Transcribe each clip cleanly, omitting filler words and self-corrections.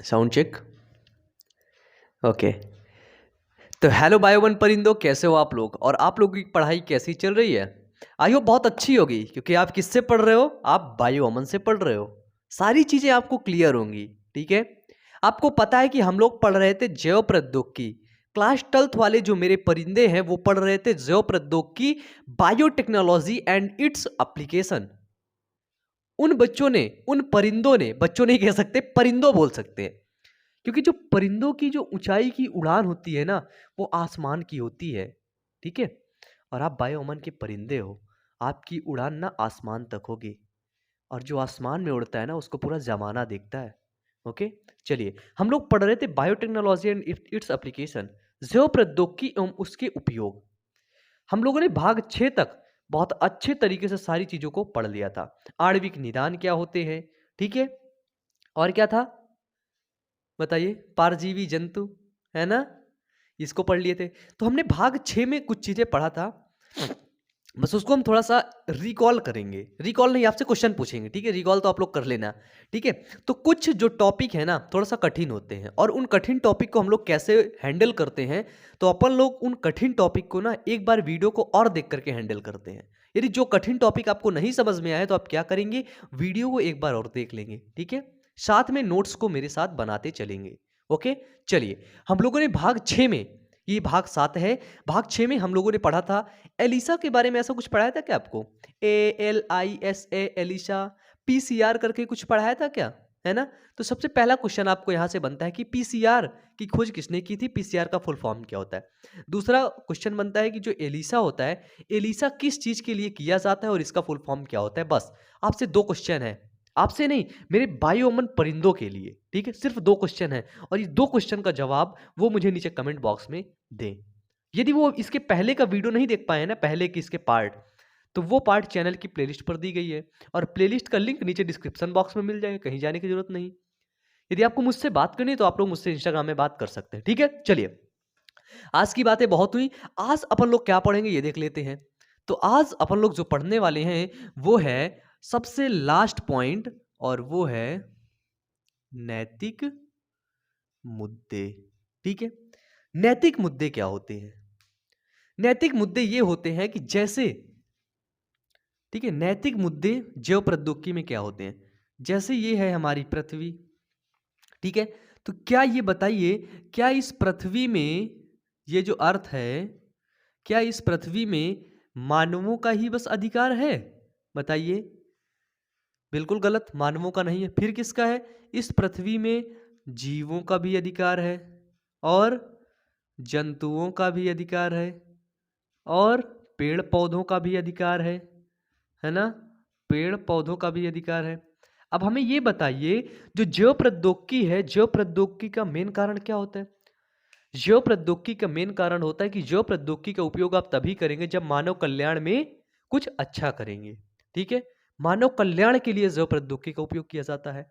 Sound check. Okay. तो hello बायोवन परिंदों, कैसे हो आप लोग और आप लोगों की पढ़ाई कैसी चल रही है? आई होप बहुत अच्छी होगी, क्योंकि आप किससे पढ़ रहे हो? आप बायोवन से पढ़ रहे हो। सारी चीज़ें आपको क्लियर होंगी। ठीक है। आपको पता है कि हम लोग पढ़ रहे थे जैव प्रौद्योगिकी। क्लास 12th वाले जो मेरे परिंदे हैं वो पढ़ रहे थे जैव प्रौद्योगिकी, बायोटेक्नोलॉजी एंड इट्स एप्लीकेशन। उन बच्चों ने, उन परिंदों ने, बच्चों नहीं कह सकते, परिंदों बोल सकते हैं, क्योंकि जो परिंदों की जो ऊंचाई की उड़ान होती है ना, वो आसमान की होती है। ठीक है। और आप बायोमन के परिंदे हो, आपकी उड़ान ना आसमान तक होगी, और जो आसमान में उड़ता है ना उसको पूरा जमाना देखता है। ओके। चलिए, हम लोग पढ़ रहे थे बायोटेक्नोलॉजी एंड इट्स एप्लीकेशन, जैव प्रौद्योगिकी एवं उसके उपयोग। हम लोगों ने भाग 6 तक बहुत अच्छे तरीके से सारी चीजों को पढ़ लिया था। आणविक निदान क्या होते हैं, ठीक है, और क्या था बताइए, परजीवी जंतु, है ना, इसको पढ़ लिए थे। तो हमने भाग 6 में कुछ चीजें पढ़ा था, बस उसको हम थोड़ा सा रिकॉल करेंगे। रिकॉल नहीं, आपसे क्वेश्चन पूछेंगे, ठीक है। रिकॉल तो आप लोग कर लेना, ठीक है। तो कुछ जो टॉपिक है ना थोड़ा सा कठिन होते हैं, और उन कठिन टॉपिक को हम लोग कैसे हैंडल करते हैं, तो अपन लोग उन कठिन टॉपिक को ना एक बार वीडियो को और देख करके हैंडल करते हैं। यदि जो कठिन टॉपिक आपको नहीं समझ में आए तो आप क्या करेंगे, वीडियो को एक बार और देख लेंगे, ठीक है। साथ में नोट्स को मेरे साथ बनाते चलेंगे। ओके। चलिए, हम लोगों ने भाग 6 में, ये भाग 7 है, भाग 6 में हम लोगों ने पढ़ा था एलिसा के बारे में। ऐसा कुछ पढ़ाया था क्या आपको? ALISA, Elisa. PCR करके कुछ पढ़ाया था क्या, है ना? तो सबसे पहला क्वेश्चन आपको यहां से बनता है कि PCR की खोज किसने की थी, PCR का फुल फॉर्म क्या होता है। दूसरा क्वेश्चन बनता है कि जो एलिसा होता है, एलिसा किस चीज के लिए किया जाता है और इसका फुल फॉर्म क्या होता है। बस आपसे 2 क्वेश्चन है, आपसे नहीं, मेरे बायोमन परिंदों के लिए, ठीक है। सिर्फ 2 क्वेश्चन है, और ये 2 क्वेश्चन का जवाब वो मुझे नीचे कमेंट बॉक्स में दें। यदि वो इसके पहले का वीडियो नहीं देख पाए ना, पहले के इसके पार्ट, तो वो पार्ट चैनल की प्लेलिस्ट पर दी गई है, और प्लेलिस्ट का लिंक नीचे डिस्क्रिप्शन बॉक्स में मिल जाएगा, कहीं जाने की जरूरत नहीं। यदि आपको मुझसे बात करनी है तो आप लोग मुझसे इंस्टाग्राम में बात कर सकते हैं, ठीक है। चलिए, आज की बातें बहुत हुई, आज अपन लोग क्या पढ़ेंगे ये देख लेते हैं। तो आज अपन लोग जो पढ़ने वाले हैं वो है सबसे लास्ट पॉइंट, और वो है नैतिक मुद्दे, ठीक है। नैतिक मुद्दे क्या होते हैं? नैतिक मुद्दे ये होते हैं कि जैसे, ठीक है, नैतिक मुद्दे जैव प्रौद्योगिकी में क्या होते हैं, जैसे ये है हमारी पृथ्वी, ठीक है। तो क्या ये बताइए, क्या इस पृथ्वी में, ये जो अर्थ है, क्या इस पृथ्वी में मानवों का ही बस अधिकार है? बताइए। बिल्कुल गलत, मानवों का नहीं है। फिर किसका है? इस पृथ्वी में जीवों का भी अधिकार है, और जंतुओं का भी अधिकार है, और पेड़ पौधों का भी अधिकार है ना, पेड़ पौधों का भी अधिकार है। अब हमें ये बताइए, जो जैव प्रौद्योगिकी है, जैव प्रौद्योगिकी का मेन कारण क्या होता है? जैव प्रौद्योगिकी का मेन कारण होता है कि जैव प्रौद्योगिकी का उपयोग आप तभी करेंगे जब मानव कल्याण में कुछ अच्छा करेंगे, ठीक है। मानव कल्याण के लिए जैव प्रौद्योगिकी का उपयोग किया जाता है।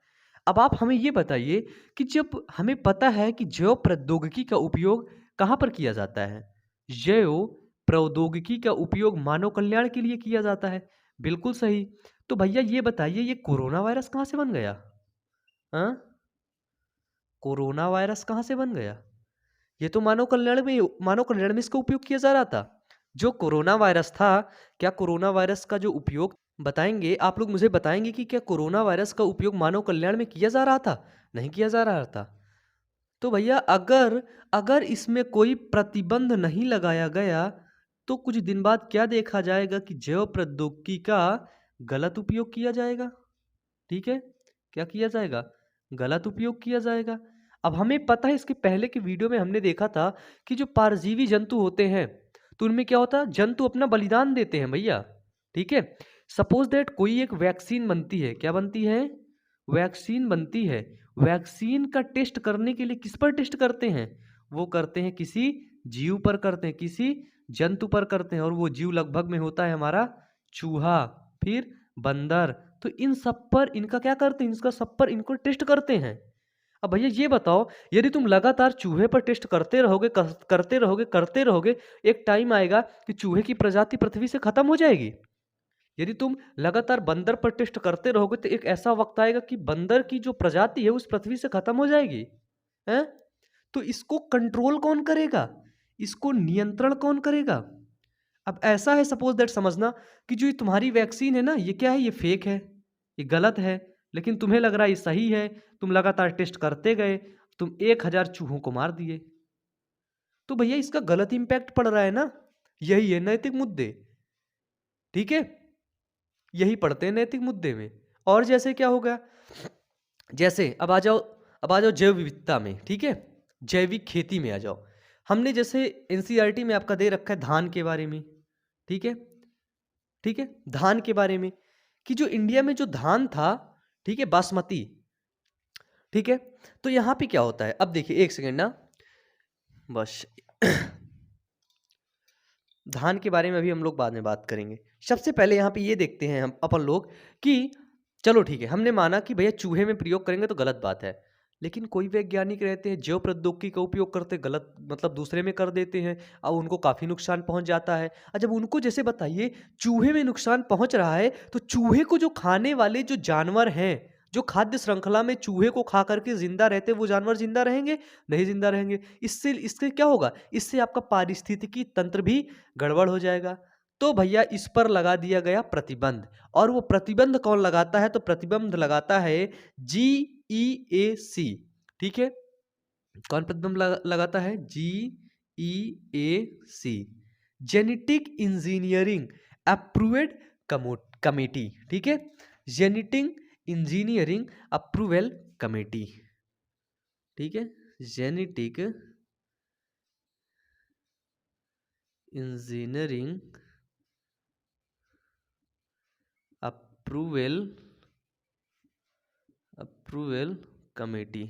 अब आप हमें ये बताइए कि जब हमें पता है कि जैव प्रौद्योगिकी का उपयोग कहाँ पर किया जाता है, जैव प्रौद्योगिकी का उपयोग मानव कल्याण के लिए किया जाता है, बिल्कुल सही। तो भैया ये बताइए, ये कोरोना वायरस कहाँ से बन गया? हाँ, कोरोना वायरस कहाँ से बन गया? ये तो मानव कल्याण में इसका उपयोग किया जा रहा था। जो कोरोना वायरस था, क्या कोरोना वायरस का जो उपयोग, बताएंगे आप लोग, मुझे बताएंगे कि क्या कोरोना वायरस का उपयोग मानव कल्याण में किया जा रहा था? नहीं किया जा रहा था। तो भैया अगर अगर इसमें कोई प्रतिबंध नहीं लगाया गया, तो कुछ दिन बाद क्या देखा जाएगा कि जैव प्रौद्योगिकी का गलत उपयोग किया जाएगा, ठीक है। क्या किया जाएगा? गलत उपयोग किया जाएगा। अब हमें पता है, इसके पहले के वीडियो में हमने देखा था कि जो परजीवी जंतु होते हैं, तो उनमें क्या होता है, जंतु अपना बलिदान देते हैं भैया, ठीक है। सपोज दैट कोई एक वैक्सीन बनती है, क्या बनती है? वैक्सीन बनती है। वैक्सीन का टेस्ट करने के लिए किस पर टेस्ट करते हैं? वो करते हैं किसी जीव पर, करते हैं किसी जंतु पर करते हैं, और वो जीव लगभग में होता है हमारा चूहा, फिर बंदर। तो इन सब पर इनका क्या करते हैं, इनका सब पर इनको टेस्ट करते हैं। अब भैया ये बताओ, यदि तुम लगातार चूहे पर टेस्ट करते रहोगे, करते रहोगे, करते रहोगे, एक टाइम आएगा कि चूहे की प्रजाति पृथ्वी से खत्म हो जाएगी। यदि तुम लगातार बंदर पर टेस्ट करते रहोगे तो एक ऐसा वक्त आएगा कि बंदर की जो प्रजाति है उस पृथ्वी से खत्म हो जाएगी। हैं? तो इसको कंट्रोल कौन करेगा? इसको नियंत्रण कौन करेगा? अब ऐसा है, सपोज दैट समझना कि जो ये तुम्हारी वैक्सीन है ना, ये क्या है? ये फेक है, ये गलत है, लेकिन तुम्हें लग रहा है ये सही है। तुम लगातार टेस्ट करते गए, तुम 1000 चूहों को मार दिए, तो भैया इसका गलत इंपैक्ट पड़ रहा है ना। यही है नैतिक मुद्दे, ठीक है, यही पढ़ते हैं नैतिक मुद्दे में। और जैसे क्या होगा, जैसे अब आ जाओ जैव विविधता में, ठीक है, जैविक खेती में आ जाओ। हमने जैसे एनसीईआरटी में आपका दे रखा है धान के बारे में, ठीक है, ठीक है, धान के बारे में कि जो इंडिया में जो धान था, ठीक है, बासमती, ठीक है, तो यहाँ पे क्या होता है, अब देखिए एक सेकेंड ना, बस धान के बारे में अभी हम लोग बाद में बात करेंगे। सबसे पहले यहाँ पे ये देखते हैं हम अपन लोग कि चलो ठीक है, हमने माना कि भैया चूहे में प्रयोग करेंगे तो गलत बात है, लेकिन कोई वैज्ञानिक रहते हैं जैव प्रौद्योगिकी का उपयोग करते गलत मतलब दूसरे में कर देते हैं और उनको काफ़ी नुकसान पहुंच जाता है। और जब उनको जैसे बताइए चूहे में नुकसान पहुंच रहा है, तो चूहे को जो खाने वाले जो जानवर हैं, जो खाद्य श्रृंखला में चूहे को खा करके जिंदा रहते, वो जानवर जिंदा रहेंगे? नहीं जिंदा रहेंगे। इससे क्या होगा? इससे आपका पारिस्थितिकी तंत्र भी गड़बड़ हो जाएगा। तो भैया इस पर लगा दिया गया प्रतिबंध। और वो प्रतिबंध कौन लगाता है? तो प्रतिबंध लगाता है GEAC, ठीक है, कौन प्रतिबंध लगाता है? GEAC, genetic engineering approved committee, ठीक है, जेनेटिक इंजीनियरिंग अप्रूवल कमेटी, ठीक है, genetic engineering approval committee,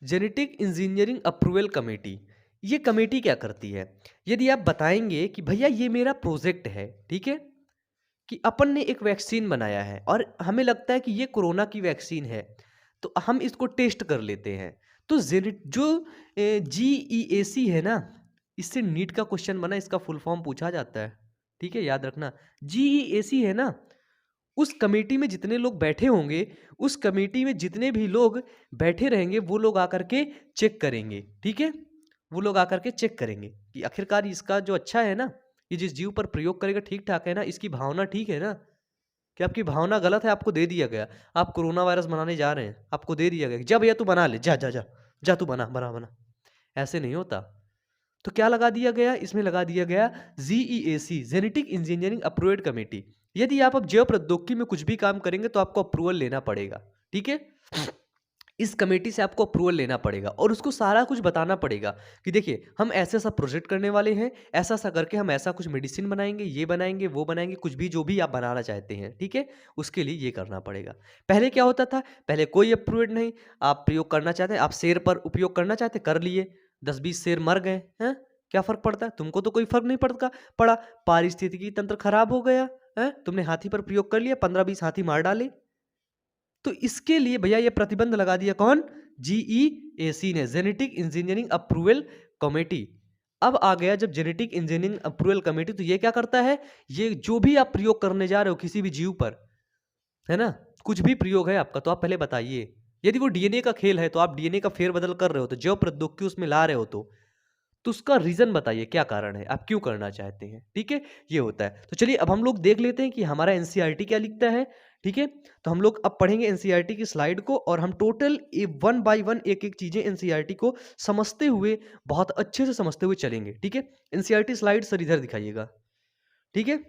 genetic engineering approval committee. ये कमेटी क्या करती है? यदि आप बताएंगे कि भैया ये मेरा प्रोजेक्ट है, ठीक है, कि अपन ने एक वैक्सीन बनाया है और हमें लगता है कि ये कोरोना की वैक्सीन है, तो हम इसको टेस्ट कर लेते हैं। तो जो GEAC है ना, इससे नीट का क्वेश्चन बना, इसका फुल फॉर्म पूछा जाता है, ठीक है, याद रखना। GEAC है ना, उस कमेटी में जितने लोग बैठे होंगे, उस कमेटी में जितने भी लोग बैठे रहेंगे, वो लोग आकर के चेक करेंगे, ठीक है, वो लोग आकर के चेक करेंगे कि आखिरकार इसका जो अच्छा है ना, ये जिस जीव पर प्रयोग करेगा ठीक ठाक है ना, इसकी भावना ठीक है ना, कि आपकी भावना गलत है, आपको दे दिया गया, आप कोरोना वायरस बनाने जा रहे हैं, आपको दे दिया गया, जा भैया तू बना ले, जा जा जा जा तू बना बना बना। ऐसे नहीं होता। तो क्या लगा दिया गया? इसमें लगा दिया गया GEAC, genetic engineering approved committee. यदि आप अब जैव प्रौद्योगिकी में कुछ भी काम करेंगे तो आपको अप्रूवल लेना पड़ेगा, ठीक है, इस कमेटी से आपको अप्रूवल लेना पड़ेगा और उसको सारा कुछ बताना पड़ेगा कि देखिए हम ऐसे ऐसा प्रोजेक्ट करने वाले हैं, ऐसा ऐसा करके हम ऐसा कुछ मेडिसिन बनाएंगे, ये बनाएंगे, वो बनाएंगे, कुछ भी जो भी आप बनाना चाहते हैं, ठीक है, उसके लिए ये करना पड़ेगा। पहले क्या होता था? पहले कोई अप्रूव्ड नहीं, आप प्रयोग करना चाहते हैं, आप शेर पर उपयोग करना चाहते, कर लिए, 10-20 शेर मर गए हैं, क्या फर्क पड़ता है? तुमको तो कोई फर्क नहीं पड़ा। पारिस्थितिकी तंत्र खराब हो गया है, तुमने हाथी पर प्रयोग कर लिया, 15-20 हाथी मार डाले। तो इसके लिए भैया ये प्रतिबंध लगा दिया कौन? GEAC ने, जेनेटिक इंजीनियरिंग अप्रूवल कमेटी। अब आ गया जब जेनेटिक इंजीनियरिंग अप्रूवल कमेटी, तो ये क्या करता है? ये जो भी आप प्रयोग करने जा रहे हो किसी भी जीव पर, है ना, कुछ भी प्रयोग है आपका, तो आप पहले बताइए। यदि वो DNA का खेल है तो आप DNA का फेरबदल कर रहे हो, तो जैव प्रौद्योगिकी उसमें ला रहे हो, तो उसका रीजन बताइए, क्या कारण है, आप क्यों करना चाहते हैं, ठीक है, ये होता है। तो चलिए अब हम लोग देख लेते हैं कि हमारा NCERT क्या लिखता है, ठीक है। तो हम लोग अब पढ़ेंगे NCERT की स्लाइड को और हम टोटल 1 बाय 1 एक एक चीजें NCERT को समझते हुए, बहुत अच्छे से समझते हुए चलेंगे, ठीक है। NCERT स्लाइड सर इधर दिखाइएगा, ठीक है।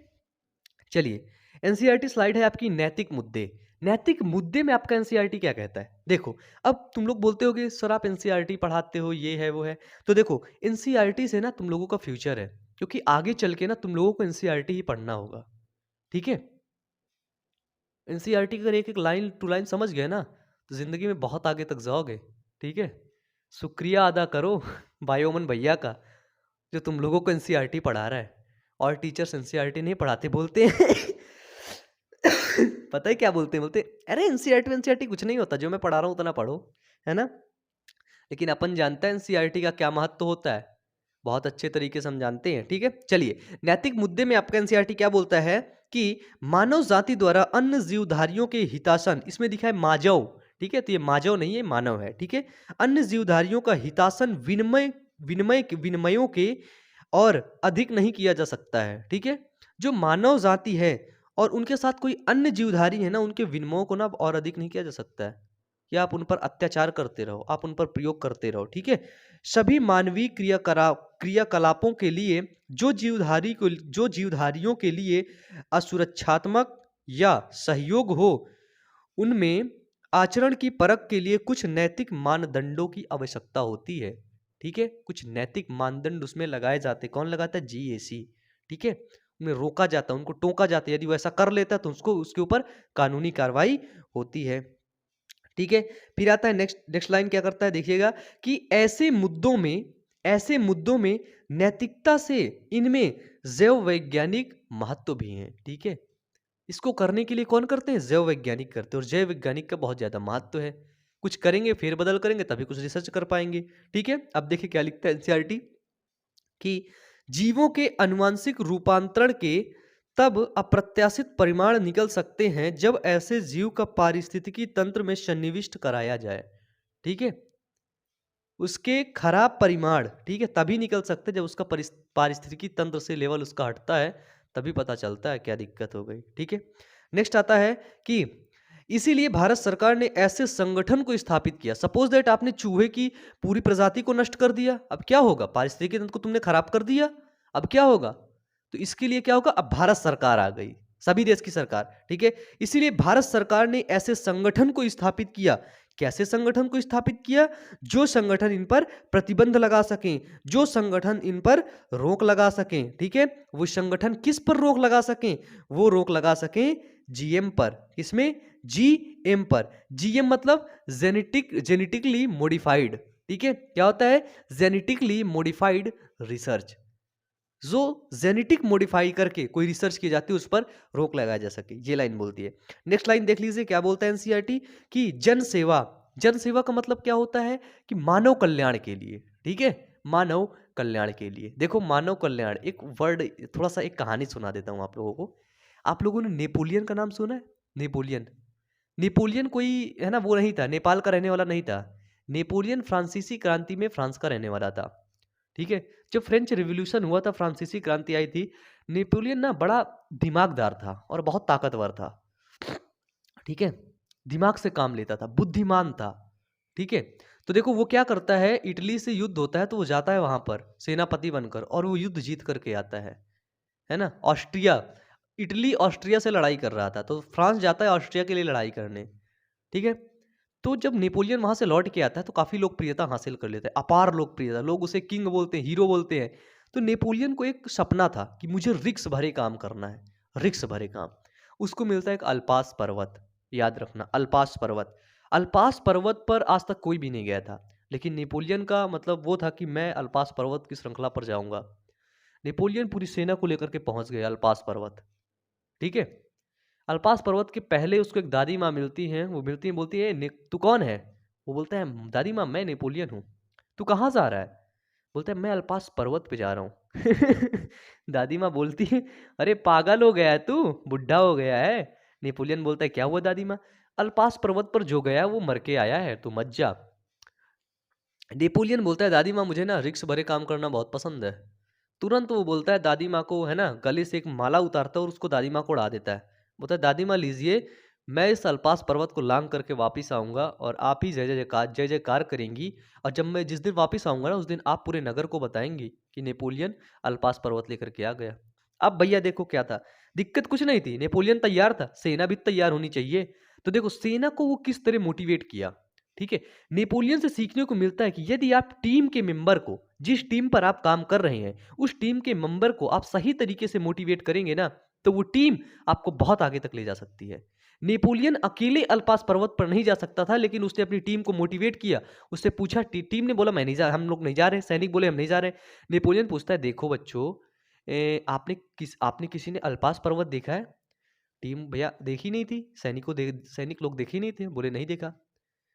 चलिए NCERT स्लाइड है आपकी नैतिक मुद्दे। नैतिक मुद्दे में आपका NCERT क्या कहता है? देखो, अब तुम लोग बोलते हो कि सर आप NCERT पढ़ाते हो, ये है वो है, तो देखो NCERT से ना तुम लोगों का फ्यूचर है, क्योंकि आगे चल के ना तुम लोगों को NCERT ही पढ़ना होगा, ठीक है। NCERT अगर एक एक लाइन टू लाइन समझ गए ना, तो जिंदगी में बहुत आगे तक जाओगे, ठीक है। शुक्रिया अदा करो बायोमन भैया का, जो तुम लोगों को NCERT पढ़ा रहा है। और टीचर्स NCERT नहीं पढ़ाते, बोलते हैं पता है क्या बोलते हैं? बोलते अरे NCERT कुछ नहीं होता, जो मैं पढ़ा रहा हूँ उतना पढ़ो, है ना। लेकिन अपन जानते हैं NCERT का क्या महत्व होता है, बहुत अच्छे तरीके से हम जानते हैं, ठीक है। चलिए नैतिक मुद्दे में आपका NCERT क्या बोलता है कि मानव जाति द्वारा अन्य जीवधारियों के हितासन, इसमें दिखा है माजव, ठीक है, तो ये माजव नहीं है, मानव है, ठीक है। अन्य जीवधारियों का हितासन विनिमयों के और अधिक नहीं किया जा सकता है, ठीक है। जो मानव जाति है और उनके साथ कोई अन्य जीवधारी है ना, उनके विनिमयों को ना और अधिक नहीं किया जा सकता है, या आप उन पर अत्याचार करते रहो, आप उन पर प्रयोग करते रहो, ठीक है। सभी मानवीय क्रियाकलापों के लिए जो जीवधारियों के लिए असुरक्षात्मक या सहयोग हो, उनमें आचरण की परख के लिए कुछ नैतिक मानदंडों की आवश्यकता होती है, ठीक है। कुछ नैतिक मानदंड उसमें लगाए जाते, कौन लगाता है? जीएसी, ठीक है। उन्हें रोका जाता है, उनको टोका जाता है, यदि वो ऐसा कर लेता है तो उसको उसके ऊपर कानूनी कार्रवाई होती है, ठीक है। फिर आता है नेक्स्ट लाइन, क्या करता है देखिएगा कि ऐसे मुद्दों में नैतिकता से इनमें जैव वैज्ञानिक महत्व भी है, ठीक है। इसको करने के लिए कौन करते हैं? जैव वैज्ञानिक करते हैं, और जैव वैज्ञानिक का बहुत ज्यादा महत्व है। कुछ करेंगे, फेरबदल करेंगे, तभी कुछ रिसर्च कर पाएंगे, ठीक है। अब देखिए क्या लिखता है एनसीईआरटी कि जीवों के आनुवांशिक रूपांतरण के तब अप्रत्याशित परिणाम निकल सकते हैं जब ऐसे जीव का पारिस्थितिकी तंत्र में सन्निविष्ट कराया जाए, ठीक है। उसके खराब परिमाण, ठीक है, तभी निकल सकते हैं जब उसका पारिस्थितिकी तंत्र से लेवल उसका हटता है, तभी पता चलता है क्या दिक्कत हो गई, ठीक है। नेक्स्ट आता है कि इसीलिए भारत सरकार ने ऐसे संगठन को स्थापित किया। सपोज दैट आपने चूहे की पूरी प्रजाति को नष्ट कर दिया, अब क्या होगा? पारिस्थितिकी तंत्र को तुमने खराब कर दिया, अब क्या होगा? तो इसके लिए क्या होगा? अब भारत सरकार आ गई, सभी देश की सरकार, ठीक है। इसीलिए भारत सरकार ने ऐसे संगठन को स्थापित किया। कैसे संगठन को स्थापित किया? जो संगठन इन पर प्रतिबंध लगा सकें, जो संगठन इन पर रोक लगा सकें, ठीक है। वो संगठन किस पर रोक लगा सकें? वो रोक लगा सकें जीएम पर। इसमें जीएम पर, जीएम मतलब जेनेटिकली मॉडिफाइड, ठीक है। क्या होता है? Genetically modified research. जो जेनेटिक मॉडिफाई करके कोई रिसर्च की जाती है उस पर रोक लगाया जा सके, ये लाइन बोलती है। नेक्स्ट लाइन देख लीजिए क्या बोलता है एनसीईआरटी कि जन सेवा का मतलब क्या होता है? कि मानव कल्याण के लिए, ठीक है, मानव कल्याण के लिए। देखो मानव कल्याण एक वर्ड, थोड़ा सा एक कहानी सुना देता हूं आप लोगों को। आप लोगों ने नेपोलियन का नाम सुना है? नेपोलियन, नेपोलियन कोई है ना, वो नहीं था, नेपाल का रहने वाला नहीं था। नेपोलियन फ्रांसीसी क्रांति में फ्रांस का रहने वाला था, ठीक है। जब फ्रेंच रिवॉल्यूशन हुआ था, फ्रांसीसी क्रांति आई थी, नेपोलियन ना बड़ा दिमागदार था और बहुत ताकतवर था, ठीक है। दिमाग से काम लेता था, बुद्धिमान था, ठीक है। तो देखो वो क्या करता है, इटली से युद्ध होता है तो वो जाता है वहां पर सेनापति बनकर, और वो युद्ध जीत करके आता है ना। ऑस्ट्रिया, इटली ऑस्ट्रिया से लड़ाई कर रहा था, तो फ्रांस जाता है ऑस्ट्रिया के लिए लड़ाई करने, ठीक है। तो जब नेपोलियन वहां से लौट के आता है तो काफी लोकप्रियता हासिल कर लेता है, अपार लोकप्रियता, लोग उसे किंग बोलते हैं, हीरो बोलते हैं। तो नेपोलियन को एक सपना था कि मुझे रिक्स भरे काम करना है, रिक्स भरे काम। उसको मिलता है एक अल्पास पर्वत, याद रखना अल्पास पर्वत। अल्पास पर्वत पर आज तक कोई भी नहीं गया था, लेकिन नेपोलियन का मतलब वो था कि मैं अल्पास पर्वत की श्रृंखला पर जाऊंगा। नेपोलियन पूरी सेना को लेकर के पहुंच गया अल्पास पर्वत, ठीक है। अल्पास पर्वत के पहले उसको एक दादी माँ मिलती हैं, वो मिलती है, बोलती है तू कौन है? वो बोलता है दादी माँ मैं नेपोलियन हूँ। तू कहाँ जा रहा है? बोलता है मैं अल्पास पर्वत पे जा रहा हूँ। दादी माँ बोलती है अरे पागल हो गया है तू, बुढ़ा हो गया है। नेपोलियन बोलता है क्या हुआ दादी माँ? अल्पास पर्वत पर जो गया वो मर के आया है, तू मत जा। नेपोलियन बोलता है दादी माँ मुझे ना रिक्स भरे काम करना बहुत पसंद है। तुरंत वो बोलता है दादी माँ को, है ना, गले से एक माला उतारता है और उसको दादी माँ को उड़ा देता है। बोलता है दादी माँ लीजिए, मैं इस अल्पास पर्वत को लांग करके वापस आऊंगा और आप ही जय जयकार करेंगी। और जब मैं जिस दिन वापस आऊंगा ना, उस दिन आप पूरे नगर को बताएंगी कि नेपोलियन अल्पास पर्वत लेकर के आ गया। अब भैया देखो क्या था, दिक्कत कुछ नहीं थी, नेपोलियन तैयार था, सेना भी तैयार होनी चाहिए। तो देखो सेना को वो किस तरह मोटिवेट किया, ठीक है। नेपोलियन से सीखने को मिलता है कि यदि आप टीम के मेंबर को, जिस टीम पर आप काम कर रहे हैं, उस टीम के मेंबर को आप सही तरीके से मोटिवेट करेंगे ना, तो वो टीम आपको बहुत आगे तक ले जा सकती है। नेपोलियन अकेले अल्पास पर्वत पर नहीं जा सकता था, लेकिन उसने अपनी टीम को मोटिवेट किया। उससे पूछा, टीम ने बोला मैं नहीं जा, हम लोग नहीं जा रहे, सैनिक बोले हम नहीं जा रहे। नेपोलियन पूछता है देखो बच्चों, आपने किसी ने अल्पास पर्वत देखा है? टीम भैया देखी नहीं थी, सैनिक लोग देखे नहीं थे, बोले नहीं देखा।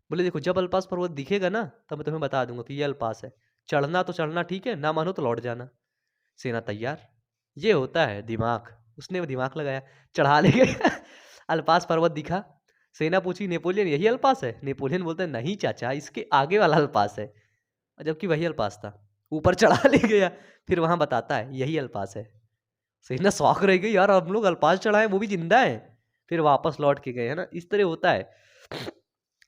बोले देखो जब अल्पास पर्वत दिखेगा ना, तब मैं तुम्हें बता दूंगा कि ये अल्पास है। चढ़ना तो चढ़ना ठीक है, ना मानो तो लौट जाना। सेना तैयार। ये होता है दिमाग, उसने वो दिमाग लगाया, चढ़ा ले गया। अल्पास पर्वत दिखा, सेना पूछी नेपोलियन यही अल्पास है? नेपोलियन बोलता है नहीं चाचा, इसके आगे वाला अल्पास है, जबकि वही अल्पास था। ऊपर चढ़ा ले गया, फिर वहां बताता है यही अल्पास है। सेना शौक रह गई, यार हम लोग अल्पास चढ़ाए, वो भी जिंदा है। फिर वापस लौट के गए, है ना, इस तरह होता है।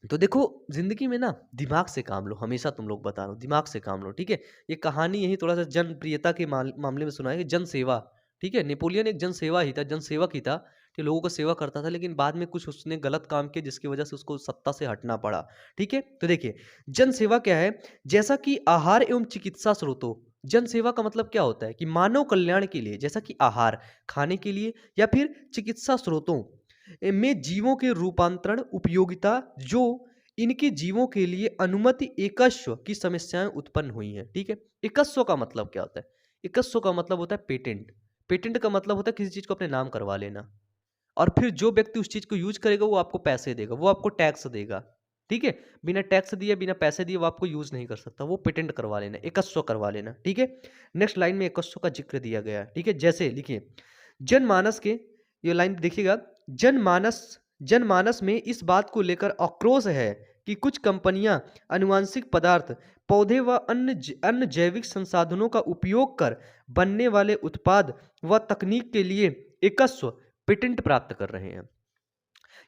तो देखो जिंदगी में ना दिमाग से काम लो, हमेशा तुम लोग बता रहा हूँ दिमाग से काम लो, ठीक है। ये कहानी यही थोड़ा सा जनप्रियता के मामले में सुना है, जन सेवा, ठीक है। नेपोलियन एक जन सेवा ही था, जन सेवक ही था, कि लोगों को सेवा करता था, लेकिन बाद में कुछ उसने गलत काम किए जिसकी वजह से उसको सत्ता से हटना पड़ा, ठीक है। तो देखिए जन सेवा क्या है, जैसा कि आहार एवं चिकित्सा स्रोतों, जन सेवा का मतलब क्या होता है कि मानव कल्याण के लिए, जैसा कि आहार खाने के लिए या फिर चिकित्सा स्रोतों में जीवों के रूपांतरण उपयोगिता, जो इनके जीवों के लिए अनुमति एकस्व की समस्याएं उत्पन्न हुई हैं, ठीक है। एकस्व का मतलब क्या होता है? एकस्व का मतलब होता है पेटेंट। पेटेंट का मतलब होता है किसी चीज को अपने नाम करवा लेना, और फिर जो व्यक्ति उस चीज को यूज करेगा वो आपको पैसे देगा, वो आपको टैक्स देगा, ठीक है। बिना टैक्स दिए बिना पैसे दिए वो आपको यूज नहीं कर सकता, वो पेटेंट करवा लेना, एकस्व करवा लेना, ठीक है। नेक्स्ट लाइन में एकस्व का जिक्र दिया गया है, ठीक है। जैसे लिखिए जनमानस के, ये लाइन देखिएगा, जनमानस जनमानस में इस बात को लेकर आक्रोश है कि कुछ कंपनियां आनुवांशिक पदार्थ, पौधे व अन्य जैविक संसाधनों का उपयोग कर बनने वाले उत्पाद व तकनीक के लिए एकस्व पेटेंट प्राप्त कर रहे हैं।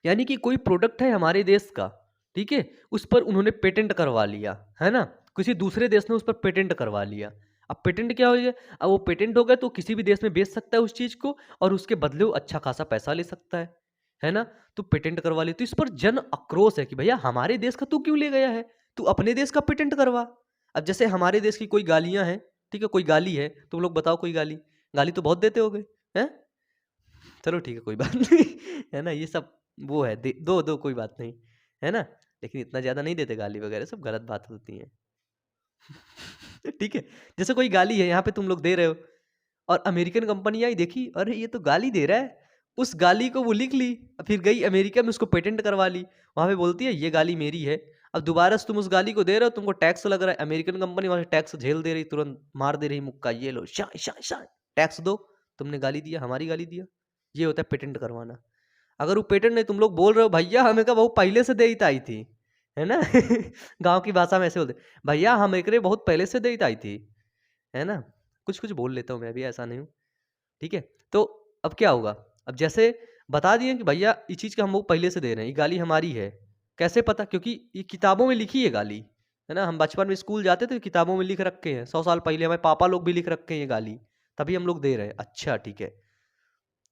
यानी कि कोई प्रोडक्ट है हमारे देश का, ठीक है, उस पर उन्होंने पेटेंट करवा लिया, है ना, किसी दूसरे देश ने उस पर पेटेंट करवा लिया। अब पेटेंट क्या हो गया? अब वो पेटेंट हो गया तो किसी भी देश में बेच सकता है उस चीज को, और उसके बदले वो अच्छा खासा पैसा ले सकता है ना। तो पेटेंट करवा ली, तो इस पर जन आक्रोश है कि भैया हमारे देश का तू क्यों ले गया है, तू अपने देश का पेटेंट करवा। अब जैसे हमारे देश की कोई गालियां हैं, ठीक है, कोई गाली है, तुम लोग बताओ कोई गाली, गाली तो बहुत देते हो गए हैं, चलो ठीक है कोई बात नहीं, है ना, ये सब वो है, दो दो कोई बात नहीं, है ना, लेकिन इतना ज्यादा नहीं देते गाली वगैरह, सब गलत बात होती है। ठीक है, जैसे कोई गाली है यहाँ पे तुम लोग दे रहे हो, और अमेरिकन कंपनी आई देखी, अरे ये तो गाली दे रहा है, उस गाली को वो लिख ली, फिर गई अमेरिका में उसको पेटेंट करवा ली, वहां पे बोलती है ये गाली मेरी है। अब दोबारा से तुम उस गाली को दे रहे हो, तुमको टैक्स लग रहा है, अमेरिकन कंपनी वहां से टैक्स झेल दे रही, तुरंत मार दे रही मुक्का, ये लो शा शा शा टैक्स दो, तुमने गाली दिया, हमारी गाली दिया। ये होता है पेटेंट करवाना। अगर वो पेटेंट नहीं, तुम लोग बोल रहे हो भैया हमें का वो पहले से देत आई थी, है ना, गांव की भाषा में ऐसे बोलते, भैया हम एक बहुत पहले से देत आई थी, है ना, कुछ कुछ बोल लेता हूँ मैं भी, ऐसा नहीं हूँ, ठीक है। तो अब क्या होगा, अब जैसे बता दिए कि भैया इस चीज का हम वो पहले से दे रहे हैं, ये गाली हमारी है, कैसे पता? क्योंकि ये किताबों में लिखी है गाली, है ना, हम बचपन में स्कूल जाते थे, किताबों में लिख रखे हैं, 100 साल पहले हमारे पापा लोग भी लिख रखे हैं ये गाली, तभी हम लोग दे रहे हैं, अच्छा ठीक है,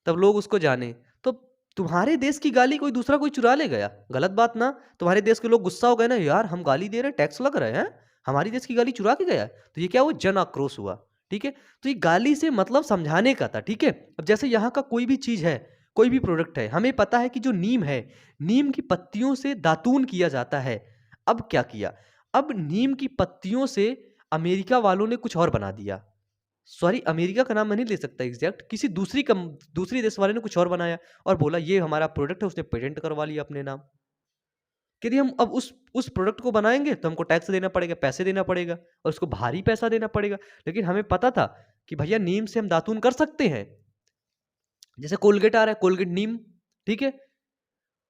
तब लोग उसको जाने। तो तुम्हारे देश की गाली कोई दूसरा कोई चुरा ले गया, गलत बात ना, तुम्हारे देश के लोग गुस्सा हो गए ना, यार हम गाली दे रहे हैं, टैक्स लग रहे हैं, हमारी देश की गाली चुरा के गया है, तो ये क्या हुआ, जन आक्रोश हुआ, ठीक है। तो ये गाली से मतलब समझाने का था, ठीक है। अब जैसे यहाँ का कोई भी चीज है, कोई भी प्रोडक्ट है, हमें पता है कि जो नीम है, नीम की पत्तियों से दातून किया जाता है। अब क्या किया, अब नीम की पत्तियों से अमेरिका वालों ने कुछ और बना दिया, सॉरी अमेरिका का नाम मैं नहीं ले सकता एग्जैक्ट, किसी दूसरी देश वाले ने कुछ और बनाया और बोला ये हमारा प्रोडक्ट है, उसने पेटेंट करवा लिया अपने नाम। यदि हम अब उस प्रोडक्ट को बनाएंगे तो हमको टैक्स देना पड़ेगा, पैसे देना पड़ेगा, और उसको भारी पैसा देना पड़ेगा। लेकिन हमें पता था कि भैया नीम से हम दातून कर सकते हैं, जैसे कोलगेट आ रहा है, कोलगेट नीम, ठीक है,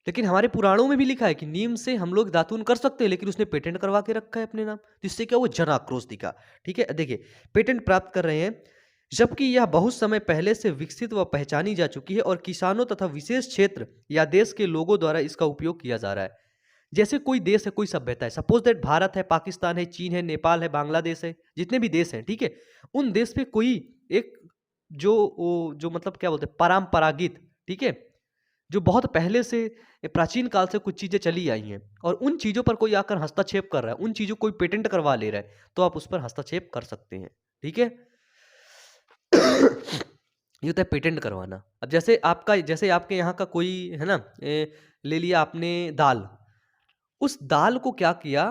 लेकिन हमारे पुराणों में भी लिखा है कि नीम से हम लोग दातून कर सकते हैं, लेकिन उसने पेटेंट करवा के रखा है अपने नाम, जिससे क्या वो जन आक्रोश दिखा, ठीक है। देखिए पेटेंट प्राप्त कर रहे हैं, जबकि यह बहुत समय पहले से विकसित व पहचानी जा चुकी है, और किसानों तथा विशेष क्षेत्र या देश के लोगों द्वारा इसका उपयोग किया जा रहा है। जैसे कोई देश है, कोई सभ्यता है, सपोज दैट भारत है, पाकिस्तान है, चीन है, नेपाल है, बांग्लादेश है, जितने भी देश हैं, ठीक है, उन देश पे कोई एक जो मतलब क्या बोलते हैं परंपरागत, ठीक है, जो बहुत पहले से प्राचीन काल से कुछ चीजें चली आई हैं, और उन चीजों पर कोई आकर हस्तक्षेप कर रहा है, उन चीजों को कोई पेटेंट करवा ले रहा है, तो आप उस पर हस्तक्षेप कर सकते हैं, ठीक है। ये होता है पेटेंट करवाना। अब जैसे आपके यहाँ का कोई है ना, ले लिया आपने दाल, उस दाल को क्या किया,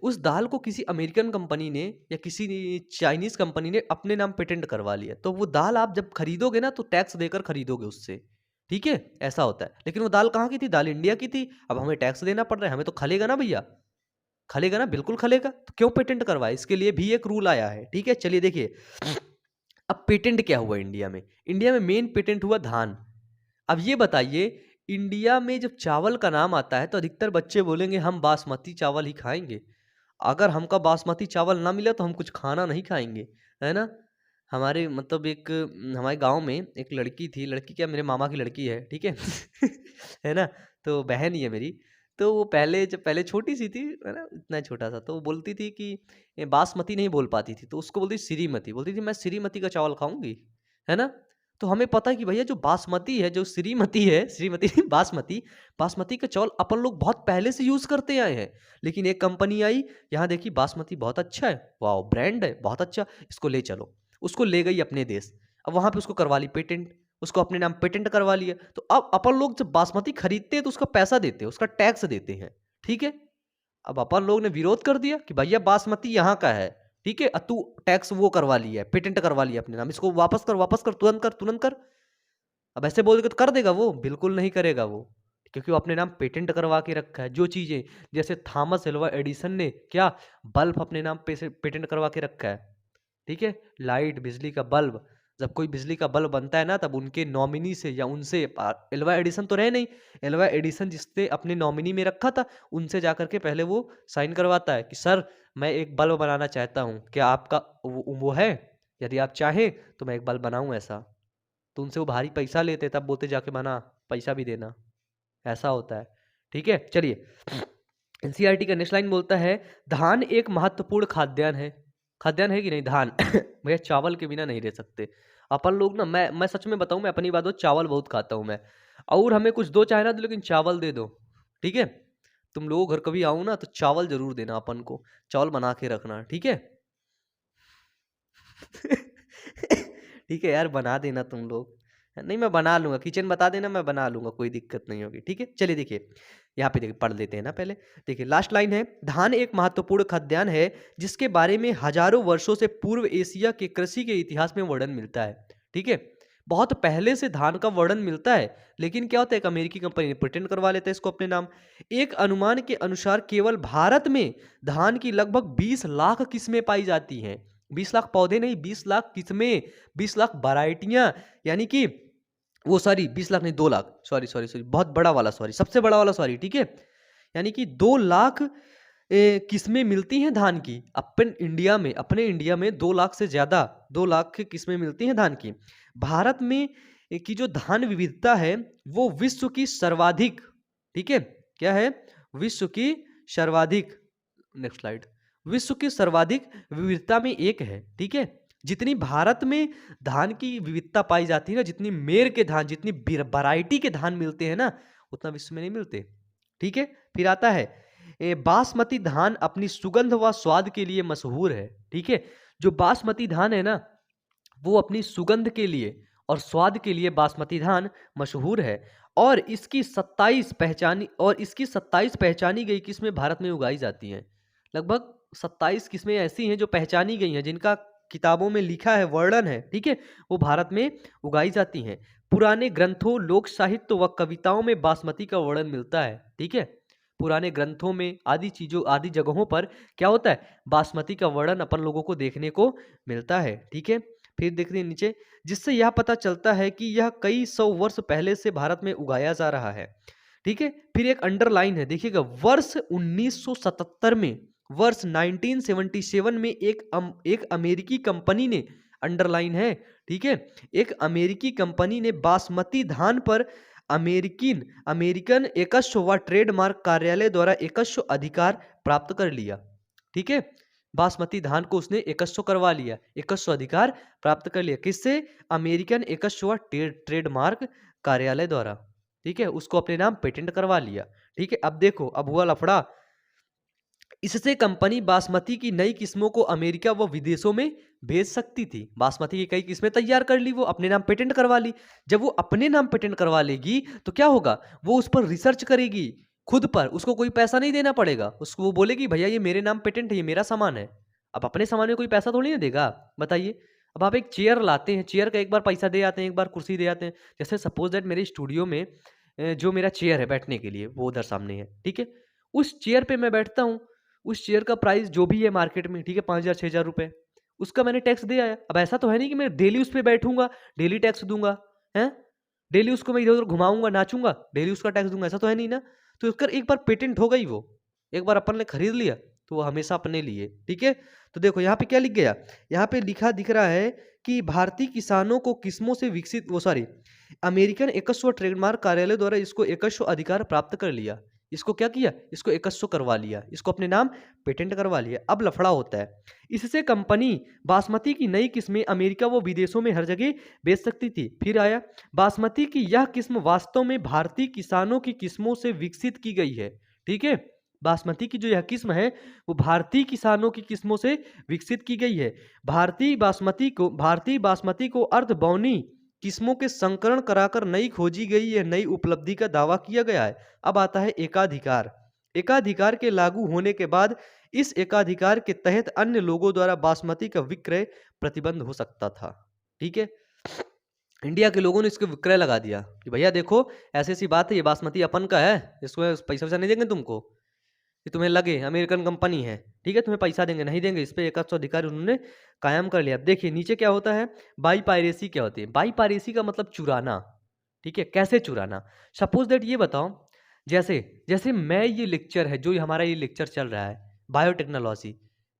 उस दाल को किसी अमेरिकन कंपनी ने या किसी चाइनीज कंपनी ने अपने नाम पेटेंट करवा लिया, तो वो दाल आप जब खरीदोगे ना तो टैक्स देकर खरीदोगे उससे, ठीक है, ऐसा होता है। लेकिन वो दाल कहाँ की थी, दाल इंडिया की थी, अब हमें टैक्स देना पड़ रहा है, हमें तो खलेगा ना भैया, खलेगा ना, बिल्कुल खलेगा, तो क्यों पेटेंट करवाए, इसके लिए भी एक रूल आया है, ठीक है। चलिए देखिए अब पेटेंट क्या हुआ इंडिया में? इंडिया में मेन पेटेंट हुआ धान। अब ये बताइए, इंडिया में जब चावल का नाम आता है तो अधिकतर बच्चे बोलेंगे हम बासमती चावल ही खाएंगे। अगर हमका बासमती चावल ना मिला तो हम कुछ खाना नहीं खाएंगे, है ना? हमारे मतलब एक हमारे गांव में एक लड़की थी, लड़की क्या, मेरे मामा की लड़की है, ठीक है। है ना? तो बहन ही है मेरी। तो वो पहले जब पहले छोटी सी थी, है ना, इतना छोटा सा, तो वो बोलती थी कि बासमती नहीं बोल पाती थी, तो उसको बोलती श्रीमती, बोलती थी मैं श्रीमती का चावल खाऊंगी, है ना? तो हमें पता है कि भैया जो बासमती है, जो श्रीमती है, श्रीमती नहीं, बासमती, बासमती का चावल अपन लोग बहुत पहले से यूज करते आए हैं। लेकिन एक कंपनी आई, यहाँ देखी बासमती बहुत अच्छा है, वाह ब्रांड है बहुत अच्छा, इसको ले चलो। उसको ले गई अपने देश। अब वहां पे उसको करवा ली पेटेंट, उसको अपने नाम पेटेंट करवा लिया। तो अब अपन लोग जब बासमती खरीदते हैं तो उसका पैसा देते हैं, उसका टैक्स देते हैं, ठीक है। अब अपन लोग ने विरोध कर दिया कि भैया बासमती यहाँ का है, ठीक है, तू टैक्स वो करवा लिया है, पेटेंट करवा लिया अपने नाम, इसको वापस कर, वापस कर, तुरंत कर, तुरंत कर। अब ऐसे बोल के तो कर देगा वो? बिल्कुल नहीं करेगा वो, क्योंकि वो अपने नाम पेटेंट करवा के रखा है। जो चीजें, जैसे थॉमस एल्वा एडिसन ने क्या बल्ब अपने नाम पे से पेटेंट करवा के रखा है, ठीक है। लाइट, बिजली का बल्ब, जब कोई बिजली का बल्ब बनता है ना, तब उनके नॉमिनी से या उनसे, एल्वा एडिसन तो रहे नहीं, एल्वा एडिसन जिसने अपने नॉमिनी में रखा था, उनसे जाकर के पहले वो साइन करवाता है कि सर मैं एक बल्ब बनाना चाहता हूँ, क्या आपका वो है? यदि आप चाहें तो मैं एक बल्ब बनाऊं ऐसा। तो उनसे वो भारी पैसा लेते, तब बोलते जाके बना, पैसा भी देना, ऐसा होता है, ठीक है। चलिए, एनसीईआरटी का नेक्स्ट लाइन बोलता है, धान एक महत्वपूर्ण खाद्यान्न है। खाद्यान्न है कि नहीं धान? भैया चावल के बिना नहीं रह सकते अपन लोग ना। मैं सच में बताऊं, मैं अपनी बात हो, चावल बहुत खाता हूं मैं। और हमें कुछ दो चाहे ना दो, लेकिन चावल दे दो, ठीक है। तुम लोग घर कभी आओ ना तो चावल जरूर देना अपन को, चावल बना के रखना, ठीक है। ठीक है यार, बना देना तुम लोग। नहीं, मैं बना लूंगा, किचन बता देना, मैं बना लूंगा, कोई दिक्कत नहीं होगी, ठीक है। चलिए देखिए, यहाँ पे देखिए, पढ़ लेते हैं ना पहले। देखिए लास्ट लाइन है, धान एक महत्वपूर्ण खाद्यान्न है जिसके बारे में हजारों वर्षों से पूर्व एशिया के कृषि के इतिहास में वर्णन मिलता है, ठीक है। बहुत पहले से धान का वर्णन मिलता है, लेकिन क्या होता है, एक अमेरिकी कंपनी ने पेटेंट करवा लेता है इसको अपने नाम। एक अनुमान के अनुसार केवल भारत में धान की लगभग 20 लाख किस्में पाई जाती हैं। 20 लाख पौधे नहीं, 20 लाख किस्में, 20 लाख वैरायटियां, यानी कि वो सॉरी 20 लाख नहीं, 2 लाख, सॉरी सॉरी सॉरी, बहुत बड़ा वाला सॉरी, सबसे बड़ा वाला सॉरी, ठीक है। यानी कि 2 लाख किस्में मिलती हैं धान की अपने इंडिया में 2 लाख से ज्यादा, 2 लाख की किस्में मिलती हैं धान की। भारत में की जो धान विविधता है वो विश्व की सर्वाधिक, ठीक है, क्या है, विश्व की सर्वाधिक, नेक्स्ट स्लाइड, विश्व की सर्वाधिक विविधता में एक है, ठीक है। जितनी भारत में धान की विविधता पाई जाती है ना, जितनी मेर के धान, जितनी वैरायटी के धान मिलते हैं ना, उतना विश्व में नहीं मिलते, ठीक है। फिर आता है बासमती धान अपनी सुगंध व स्वाद के लिए मशहूर है, ठीक है। जो बासमती धान है ना, वो अपनी सुगंध के लिए और स्वाद के लिए बासमती धान मशहूर है। और इसकी 27 पहचानी गई किस्में भारत में उगाई जाती हैं। लगभग 27 किस्में ऐसी हैं जो पहचानी गई हैं, जिनका किताबों में लिखा है, वर्णन है, ठीक है, वो भारत में उगाई जाती हैं। पुराने ग्रंथों, लोक साहित्य व कविताओं में बासमती का वर्णन मिलता है, ठीक है। पुराने ग्रंथों में, आदि चीजों, आदि जगहों पर क्या होता है, बासमती का वर्णन अपन लोगों को देखने को मिलता है, ठीक है। फिर देखते हैं नीचे, जिससे यह पता चलता है कि यह कई सौ वर्ष पहले से भारत में उगाया जा रहा है, ठीक है। फिर एक अंडरलाइन है, देखिएगा, वर्ष 1977 में, वर्ष 1977 में एक अमेरिकी कंपनी ने, अंडरलाइन है, ठीक है, एक अमेरिकी कंपनी ने बासमती धान पर अमेरिकन एकस्व व ट्रेडमार्क कार्यालय द्वारा एकस्व अधिकार प्राप्त कर लिया, ठीक है। बासमती धान को उसने एकस्व करवा लिया, एकस्व अधिकार प्राप्त कर लिया, किससे, अमेरिकन एकस्व ट्रेडमार्क कार्यालय द्वारा, ठीक है। उसको अपने नाम पेटेंट करवा लिया, ठीक है। अब देखो, अब हुआ लफड़ा। इससे कंपनी बासमती की नई किस्मों को अमेरिका व विदेशों में भेज सकती थी। बासमती की कई किस्में तैयार कर ली, वो अपने नाम पेटेंट करवा ली। जब वो अपने नाम पेटेंट करवा लेगी तो क्या होगा, वो उस पर रिसर्च करेगी खुद पर, उसको कोई पैसा नहीं देना पड़ेगा, उसको वो बोलेगी भैया ये मेरे नाम पेटेंट है, ये मेरा सामान है। अब अपने सामान में कोई पैसा थोड़ी ना देगा, बताइए। अब आप एक चेयर लाते हैं, चेयर का एक बार पैसा दे आते हैं, एक बार कुर्सी दे आते हैं। जैसे सपोज दैट मेरे स्टूडियो में जो मेरा चेयर है बैठने के लिए, वो उधर सामने है, ठीक है। उस चेयर पे मैं बैठता हूँ, उस चेयर का प्राइस जो भी है मार्केट में, ठीक है, 5,000 6,000 रुपए। उसका मैंने टैक्स दे आया। अब ऐसा तो है नहीं कि मैं डेली उस पे बैठूंगा, डेली टैक्स दूंगा, हैं, डेली उसको मैं इधर उधर घुमाऊंगा, नाचूंगा, डेली उसका टैक्स दूंगा, ऐसा तो है नहीं ना। तो उसका एक बार पेटेंट हो गई, वो एक बार अपन ने खरीद लिया तो वो हमेशा अपने लिए, ठीक है। तो देखो यहाँ पे क्या लिख गया, यहाँ पे लिखा दिख रहा है कि भारतीय किसानों को किस्मों से विकसित, वो सॉरी, अमेरिकन एकस्व ट्रेडमार्क कार्यालय द्वारा इसको एकस्व अधिकार प्राप्त कर लिया। इसको क्या किया, इसको एकस्व करवा लिया, इसको अपने नाम पेटेंट करवा लिया। अब लफड़ा होता है, इससे कंपनी बासमती की नई किस्में अमेरिका व विदेशों में हर जगह बेच सकती थी। फिर आया, बासमती की यह किस्म वास्तव में भारतीय किसानों की किस्मों से विकसित की गई है, ठीक है। बासमती की जो यह किस्म है वो भारतीय किसानों की किस्मों से विकसित की गई है। भारतीय बासमती को अर्ध बौनी किस्मों के संकरण कराकर नई खोजी गई यह नई उपलब्धि का दावा किया गया है। अब आता है एकाधिकार। एकाधिकार के लागू होने के बाद इस एकाधिकार के तहत अन्य लोगों द्वारा बासमती का विक्रय प्रतिबंध हो सकता था, ठीक है। इंडिया के लोगों ने इसको विक्रय लगा दिया कि भैया देखो ऐसी ऐसी बात है, ये बासमती अपन का है, इसको पैसा वैसा नहीं देंगे तुमको, कि तुम्हें लगे अमेरिकन कंपनी है, ठीक है, तुम्हें पैसा देंगे, नहीं देंगे। इस पे एक अधिकार उन्होंने कायम कर लिया। अब देखिए नीचे क्या होता है, बाई पायरेसी क्या होती है। बाई पायरेसी का मतलब चुराना, ठीक है। कैसे चुराना, सपोज दैट ये बताओ, जैसे जैसे मैं ये लेक्चर है, जो हमारा ये लेक्चर चल रहा है बायोटेक्नोलॉजी,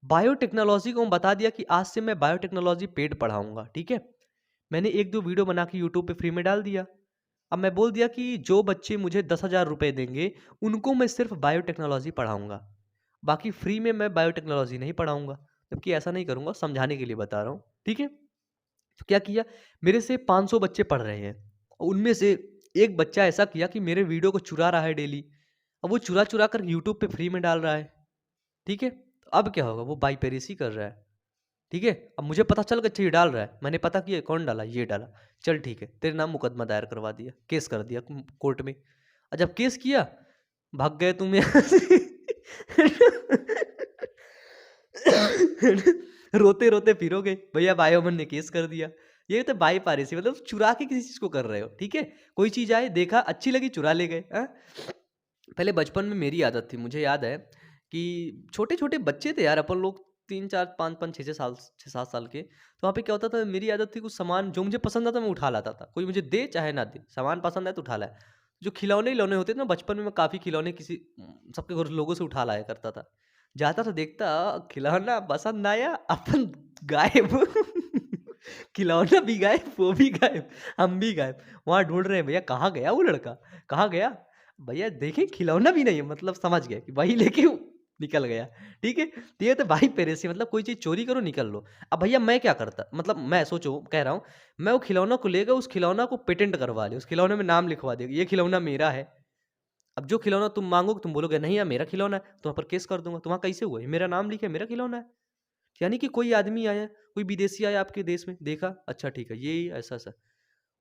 बायोटेक्नोलॉजी को हम बता दिया कि आज से मैं बायोटेक्नोलॉजी पेड पढ़ाऊंगा, ठीक है। मैंने एक दो वीडियो बना के यूट्यूब पे फ्री में डाल दिया। अब मैं बोल दिया कि जो बच्चे मुझे 10,000 रुपये देंगे उनको मैं सिर्फ बायोटेक्नोलॉजी पढ़ाऊंगा, बाकी फ्री में मैं बायोटेक्नोलॉजी नहीं पढ़ाऊंगा। जबकि ऐसा नहीं करूंगा, समझाने के लिए बता रहा हूँ, ठीक है। तो क्या किया, मेरे से 500 बच्चे पढ़ रहे हैं, उनमें से एक बच्चा ऐसा किया कि मेरे वीडियो को चुरा रहा है डेली। अब वो चुरा चुरा कर यूट्यूब पे फ्री में डाल रहा है, ठीक है। तो अब क्या होगा, वो बाई पेरेसी कर रहा है, ठीक है। अब मुझे पता चल गया, अच्छा ये डाल रहा है, मैंने पता किया कौन डाला, ये डाला, चल ठीक है, तेरे नाम मुकदमा दायर करवा दिया, केस कर दिया कोर्ट में। और जब केस किया, भाग गए तुम यहाँ से। रोते रोते फिरोगे, भैया बायोमन ने केस कर दिया। ये तो बाई पारेसी, मतलब चुरा के किसी चीज को कर रहे हो, ठीक है। कोई चीज आए, देखा अच्छी लगी, चुरा ले गए, हाँ? पहले बचपन में मेरी आदत थी, मुझे याद है कि छोटे छोटे बच्चे थे यार अपन लोग, 3 4 5 5 6 6 साल 6 7 साल के। तो वहाँ पे क्या होता था, मेरी आदत थी कुछ सामान जो मुझे पसंद आता मैं उठा लाता था, कोई मुझे दे चाहे ना दे, सामान पसंद आए तो उठा लाए। जो खिलौने खिलौने होते थे ना, बचपन में मैं काफ़ी खिलौने किसी सबके घर लोगों से उठा लाया करता था। जाता था, देखता खिलौना पसंद आया, अपन गायब। खिलौना भी गायब, वो भी गायब, हम भी गायब। वहाँ ढूंढ रहे हैं, भैया कहाँ गया वो लड़का, कहाँ गया भैया, देखे खिलौना भी नहीं है, मतलब समझ गए कि वही लेके वो निकल गया, ठीक है। तो ये तो भाई पेरेसी, मतलब कोई चीज़ चोरी करो निकल लो। अब भैया मैं क्या करता, मतलब मैं सोचो कह रहा हूँ, मैं वो खिलौना को लेगा, उस खिलौना को पेटेंट करवा ले, उस खिलौने में नाम लिखवा देगा, ये खिलौना मेरा है। अब जो खिलौना तुम मांगोगे, तुम बोलोगे नहीं यार मेरा खिलौना है, तो वहाँ पर केस कर दूंगा, तुम्हारा कैसे हुआ, ये मेरा नाम लिखा है, मेरा खिलौना है। यानी कि कोई आदमी आया, कोई विदेशी आया आपके देश में, देखा अच्छा ठीक है ये ऐसा ऐसा,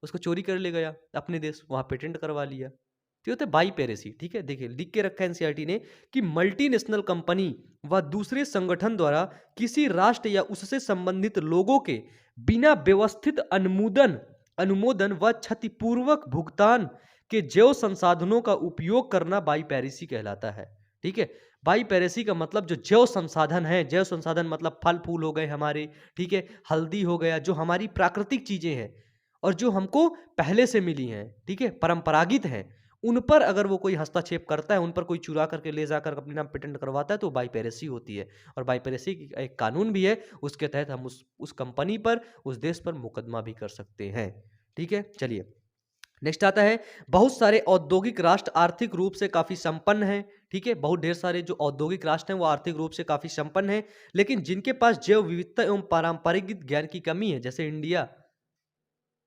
उसको चोरी कर ले गया अपने देश, वहाँ पेटेंट करवा लिया। तो ये होता है बाई पेरेसी, ठीक है। देखिए लिख के रखा है एनसीईआरटी ने कि मल्टीनेशनल कंपनी व दूसरे संगठन द्वारा किसी राष्ट्र या उससे संबंधित लोगों के बिना व्यवस्थित अनुमोदन व क्षतिपूर्वक भुगतान के जैव संसाधनों का उपयोग करना बाई पेरेसी कहलाता है, ठीक है। बाई पेरेसी का मतलब जो जैव संसाधन है, जैव संसाधन मतलब फल फूल हो गए हमारे, ठीक है, हल्दी हो गया, जो हमारी प्राकृतिक चीजें हैं और जो हमको पहले से मिली हैं, ठीक है, परंपरागत हैं, उन पर अगर वो कोई हस्तक्षेप करता है, उन पर कोई चुरा करके ले जाकर अपने नाम पेटेंट करवाता है, तो बाई पेरेसी होती है। और बाई पेरेसी एक कानून भी है, उसके तहत हम उस कंपनी पर, उस देश पर मुकदमा भी कर सकते हैं, ठीक है। चलिए नेक्स्ट आता है, बहुत सारे औद्योगिक राष्ट्र आर्थिक रूप से काफी संपन्न हैं, ठीक है। बहुत ढेर सारे जो औद्योगिक राष्ट्र हैं वो आर्थिक रूप से काफी संपन्न हैं, लेकिन जिनके पास जैव विविधता एवं पारंपरिक ज्ञान की कमी है, जैसे इंडिया,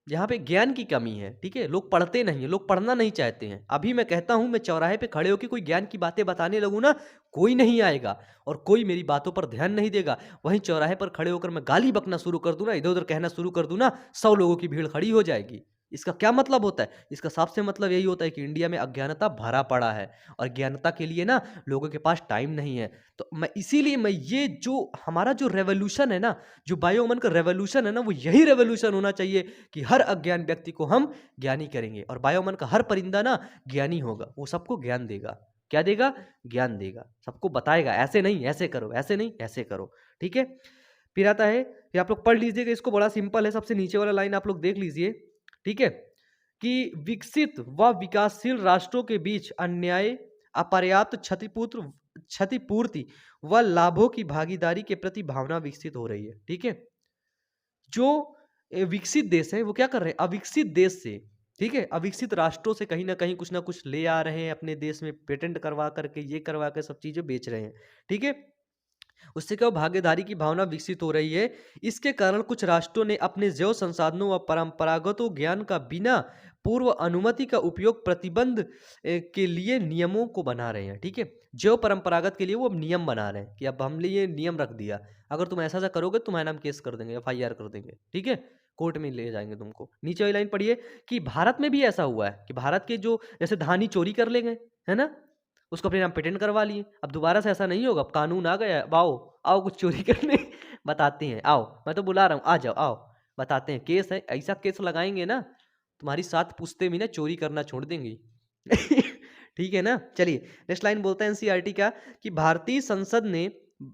यहाँ पे ज्ञान की कमी है, ठीक है। लोग पढ़ते नहीं है, लोग पढ़ना नहीं चाहते हैं। अभी मैं कहता हूँ, मैं चौराहे पे खड़े होकर कोई ज्ञान की बातें बताने लगूँ ना, कोई नहीं आएगा और कोई मेरी बातों पर ध्यान नहीं देगा। वहीं चौराहे पर खड़े होकर मैं गाली बकना शुरू कर दूँ ना, इधर उधर कहना शुरू कर दूँ ना, 100 लोगों की भीड़ खड़ी हो जाएगी। इसका क्या मतलब होता है, इसका साफ से मतलब यही होता है कि इंडिया में अज्ञानता भरा पड़ा है और ज्ञानता के लिए ना लोगों के पास टाइम नहीं है। तो मैं इसीलिए मैं ये जो हमारा जो रेवोल्यूशन है ना, जो बायोमन का रेवोल्यूशन है ना, वो यही रेवोल्यूशन होना चाहिए कि हर अज्ञान व्यक्ति को हम ज्ञानी करेंगे और बायोमन का हर परिंदा ना ज्ञानी होगा, वो सबको ज्ञान देगा। क्या देगा, ज्ञान देगा, सबको बताएगा, ऐसे नहीं ऐसे करो, ऐसे नहीं ऐसे करो, ठीक है। फिर आता है, ये आप लोग पढ़ लीजिएगा, इसको बड़ा सिंपल है, सबसे नीचे वाला लाइन आप लोग देख लीजिए, ठीक है, कि विकसित व विकासशील राष्ट्रों के बीच अन्याय, अपर्याप्त क्षतिपूर्ति व लाभों की भागीदारी के प्रति भावना विकसित हो रही है। ठीक है, जो विकसित देश है वो क्या कर रहे हैं, अविकसित देश से, ठीक है, अविकसित राष्ट्रों से कहीं ना कुछ ले आ रहे हैं अपने देश में, पेटेंट करवा करके, ये करवा के सब चीजें बेच रहे हैं। ठीक है, उससे क्या भागीदारी की भावना विकसित हो रही है। इसके कारण कुछ राष्ट्रों ने अपने जैव संसाधनों व परंपरागत ज्ञान का बिना पूर्व अनुमति का उपयोग प्रतिबंध के लिए नियमों को बना रहे हैं। ठीक है, जैव परंपरागत के लिए वो अब नियम बना रहे हैं कि अब हमने ये नियम रख दिया, अगर तुम ऐसा करोगे तुम्हारे नाम केस कर देंगे, FIR कर देंगे। ठीक है, कोर्ट में ले जाएंगे तुमको। नीचे वाली लाइन पढ़िए कि भारत में भी ऐसा हुआ है कि भारत के जो जैसे धानी चोरी कर ले गए, है ना, उसको अपने नाम पेटेंट करवा लिए। अब दोबारा से ऐसा नहीं होगा, अब कानून आ गया है, अब आओ आओ कुछ चोरी करने बताते हैं, आओ, मैं तो बुला रहा हूँ, आ जाओ, आओ बताते हैं, केस है, ऐसा केस लगाएंगे ना तुम्हारी 7 पुश्ते भी ना चोरी करना छोड़ देंगी। ठीक है ना, चलिए नेक्स्ट लाइन बोलते हैं एनसीईआरटी का कि भारतीय संसद ने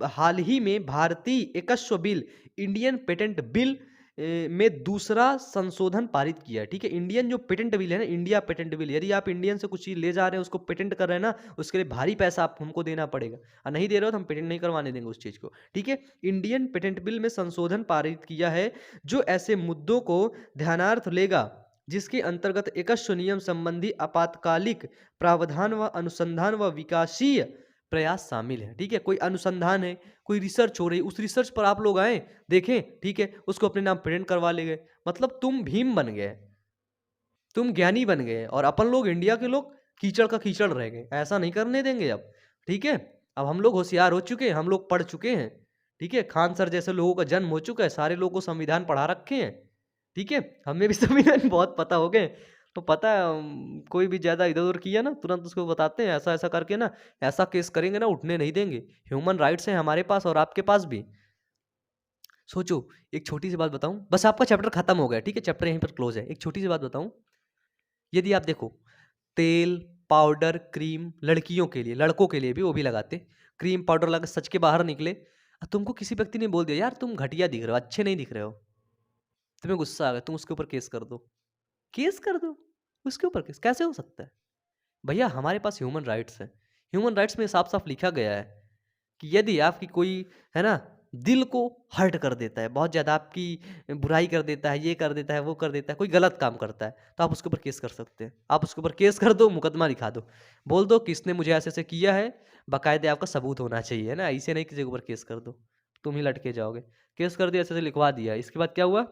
हाल ही में भारतीय एकस्व बिल, इंडियन पेटेंट बिल में दूसरा संशोधन पारित किया है। ठीक है, इंडियन जो पेटेंट बिल है ना, इंडिया पेटेंट बिल, यदि आप इंडियन से कुछ चीज ले जा रहे हैं, उसको पेटेंट कर रहे हैं ना, उसके लिए भारी पैसा आप हमको देना पड़ेगा, और नहीं दे रहे हो तो हम पेटेंट नहीं करवाने देंगे उस चीज को। ठीक है, इंडियन पेटेंट बिल में संशोधन पारित किया है जो ऐसे मुद्दों को ध्यानार्थ लेगा जिसके अंतर्गत एकस्व नियम संबंधी आपातकालिक प्रावधान व अनुसंधान व विकासीय प्रयास शामिल है। ठीक है, कोई अनुसंधान है, कोई रिसर्च हो रही, उस रिसर्च पर आप लोग आए, देखें, ठीक है, उसको अपने नाम पेटेंट करवा ले गए, मतलब तुम भीम बन गए, तुम ज्ञानी बन गए, और अपन लोग इंडिया के लोग कीचड़ का कीचड़ रह गए। ऐसा नहीं करने देंगे अब। ठीक है, अब हम लोग होशियार हो चुके हैं, हम लोग पढ़ चुके हैं। ठीक है, खान सर जैसे लोगों का जन्म हो चुका है, सारे लोगों को संविधान पढ़ा रखे हैं। ठीक है, हमें भी संविधान बहुत पता हो गए, तो पता है कोई भी ज्यादा इधर उधर किया ना, तुरंत उसको बताते हैं ऐसा ऐसा करके ना, ऐसा केस करेंगे ना, उठने नहीं देंगे। ह्यूमन राइट्स हैं हमारे पास और आपके पास भी। सोचो, एक छोटी सी बात बताऊं, बस आपका चैप्टर खत्म हो गया। ठीक है, चैप्टर यहीं पर क्लोज है। एक छोटी सी बात बताऊं, यदि आप देखो, तेल, पाउडर, क्रीम, लड़कियों के लिए, लड़कों के लिए भी वो भी लगाते, क्रीम पाउडर लगा सच के बाहर निकले, और तुमको किसी व्यक्ति ने बोल दिया यार तुम घटिया दिख रहे हो, अच्छे नहीं दिख रहे हो, तुम्हें गुस्सा आ गया, तुम उसके ऊपर केस कर दो, केस कर दो उसके ऊपर, केस कैसे हो सकता है? भैया हमारे पास ह्यूमन राइट्स है, ह्यूमन राइट्स में साफ साफ लिखा गया है कि यदि आपकी कोई, है ना, दिल को हर्ट कर देता है, बहुत ज़्यादा आपकी बुराई कर देता है, ये कर देता है, वो कर देता है, कोई गलत काम करता है, तो आप उसके ऊपर केस कर सकते हैं। आप उसके ऊपर केस कर दो, मुकदमा लिखा दो, बोल दो किसने मुझे ऐसे ऐसे किया है, बाकायदे आपका सबूत होना चाहिए, है ना, ऐसे नहीं किसी के ऊपर केस कर दो, तुम ही लटके जाओगे। केस कर दिया, ऐसे ऐसे लिखवा दिया, इसके बाद क्या हुआ,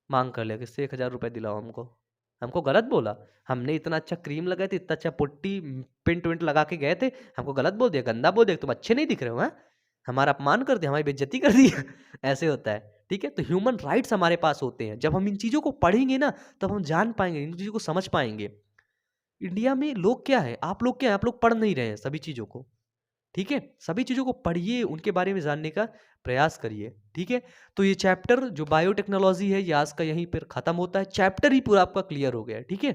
मांग कर लिया किससे 1,000 रुपये दिलाओ हमको, हमको गलत बोला, हमने इतना अच्छा क्रीम लगाए थे, इतना अच्छा पुट्टी पिंट विंट लगा के गए थे, हमको गलत बोल दिया, गंदा बोल दिया, तुम अच्छे नहीं दिख रहे हो, हाँ, हमारा अपमान कर दिया, हमारी बेइज्जती कर दी। ऐसे होता है। ठीक है, तो ह्यूमन राइट्स हमारे पास होते हैं, जब हम इन चीज़ों को पढ़ेंगे ना, तब हम जान पाएंगे, इन चीज़ों को समझ पाएंगे। इंडिया में लोग क्या है, आप लोग क्या है, आप लोग पढ़ नहीं रहे हैं सभी चीज़ों को। ठीक है, सभी चीज़ों को पढ़िए, उनके बारे में जानने का प्रयास करिए। ठीक है, तो ये चैप्टर जो बायोटेक्नोलॉजी है, ये आज का यहीं पर खत्म होता है, चैप्टर ही पूरा आपका क्लियर हो गया है। ठीक है,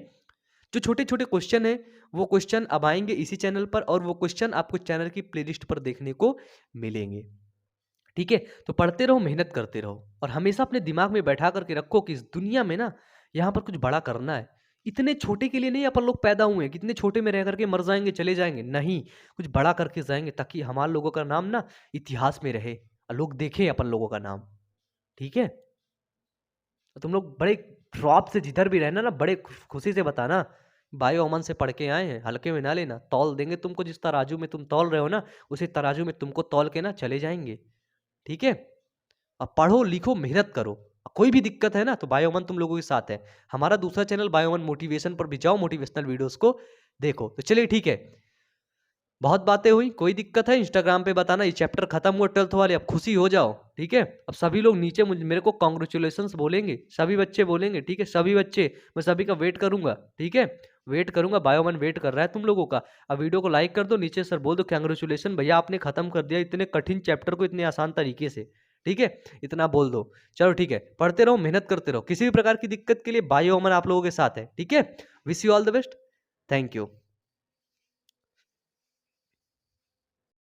जो छोटे छोटे क्वेश्चन है, वो क्वेश्चन अब आएंगे इसी चैनल पर, और वो क्वेश्चन आपको चैनल की प्लेलिस्ट पर देखने को मिलेंगे। ठीक है, तो पढ़ते रहो, मेहनत करते रहो, और हमेशा अपने दिमाग में बैठा करके रखो कि इस दुनिया में ना, यहाँ पर कुछ बड़ा करना है। इतने छोटे के लिए नहीं अपन लोग पैदा हुए हैं कि इतने छोटे में रह करके मर जाएंगे, चले जाएंगे, नहीं, कुछ बड़ा करके जाएंगे, ताकि हमारे लोगों का नाम ना इतिहास में रहे, और लोग देखें अपन लोगों का नाम। ठीक है, तो तुम लोग बड़े ड्रॉप से जिधर भी रहना ना, बड़े खुशी से बताना बायो अमन से पढ़ के आए हैं, हल्के में ना लेना, तौल देंगे तुमको, जिस तराजू में तुम तौल रहे हो ना, उसी तराजू में तुमको तौल के ना चले जाएंगे। ठीक है, अब पढ़ो लिखो मेहनत करो, कोई भी दिक्कत है ना तो बायोमन तुम लोगों के साथ है। हमारा दूसरा चैनल बायोमन मोटिवेशन पर भी जाओ, मोटिवेशनल वीडियोस को देखो। तो चलिए ठीक है, बहुत बातें हुई, कोई दिक्कत है इंस्टाग्राम पे बताना, ये चैप्टर खत्म हुआ 12th वाले, अब खुशी हो जाओ। ठीक है, अब सभी लोग नीचे मेरे को कॉन्ग्रेचुलेशंस बोलेंगे, सभी बच्चे बोलेंगे। ठीक है, सभी बच्चे, मैं सभी का वेट करूंगा। ठीक है, वेट करूंगा, बायोमन वेट कर रहा है तुम लोगों का। अब वीडियो को लाइक कर दो, नीचे सर बोल दो कॉन्ग्रेचुलेशन भैया, आपने खत्म कर दिया इतने कठिन चैप्टर को इतने आसान तरीके से। ठीक है, इतना बोल दो। चलो ठीक है, पढ़ते रहो, मेहनत करते रहो, किसी भी प्रकार की दिक्कत के लिए बायोमन आप लोगों के साथ है। ठीक है, wish you all the best, thank you.